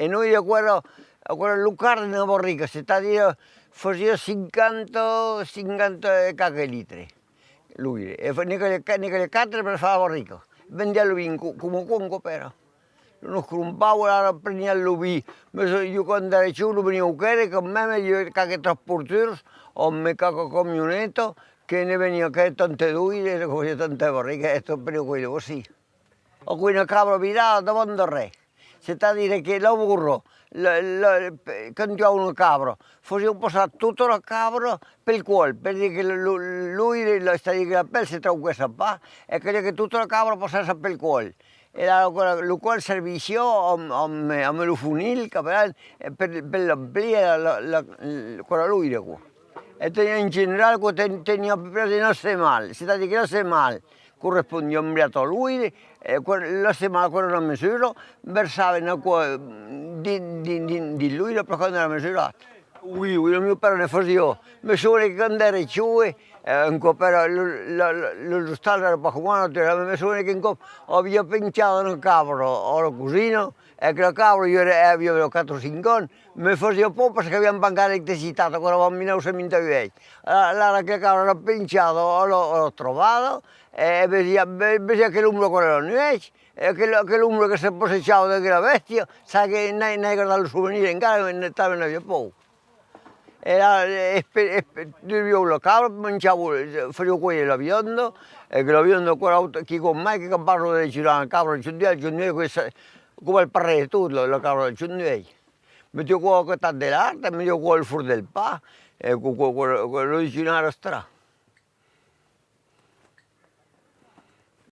E noi a quella Lucarda ne vorrei, se sta a dire, faceva 50 litri, lui, e ne quelle 4 per fare vorrico, vendiamo come conco però. Non crumpavo la prendeva lui, io quando ero giovane venivo con me, io che trasportatore, o me camionetto, che ne veniva che tante due, e così tante vorriche, e per quello così. O qui una cabra virata davanti al re. Si sta a dire che il lavoro, quando una cabra, faceva passare tutta la cabra per il cuore, per dire che lui sta a dire che la pelle si trova questa qua, e che tutta la cabra passasse per il cuore. E il cuore servizio a me lo funil, per ampliare quella lui qua. E in generale tenia preso non male, si sta a dire che non male. Corrispondeva a lui, la settimana con una misura, versava in acqua di lui perché non era misurata. Il mio padre ne faceva, mi sono che quando era giù, lo stato era poco buono, mi sono che avevo pensato una capra alla cucina, e che la capra io avevo 4-5 anni, mi faceva poco perché avevamo bancato l'elettricità, quando eravamo in 1928. Allora che la capra l'ho pensato, l'ho trovato, e bisogna che l'uomo quello non è, e che l'uomo che si posticciava da quella bestia, sa che non è guardato il souvenir in casa, ne stava via poco. E io la cabra mangiavo, facevo quello la bionda, e che la bionda chi con me che parlo del girare la cabra del giornale, come il parere tutto, la cabra del giornale. Mettevo qua che sta dell'arte, mettevo qua il fur del pa, e quello di girare a strada.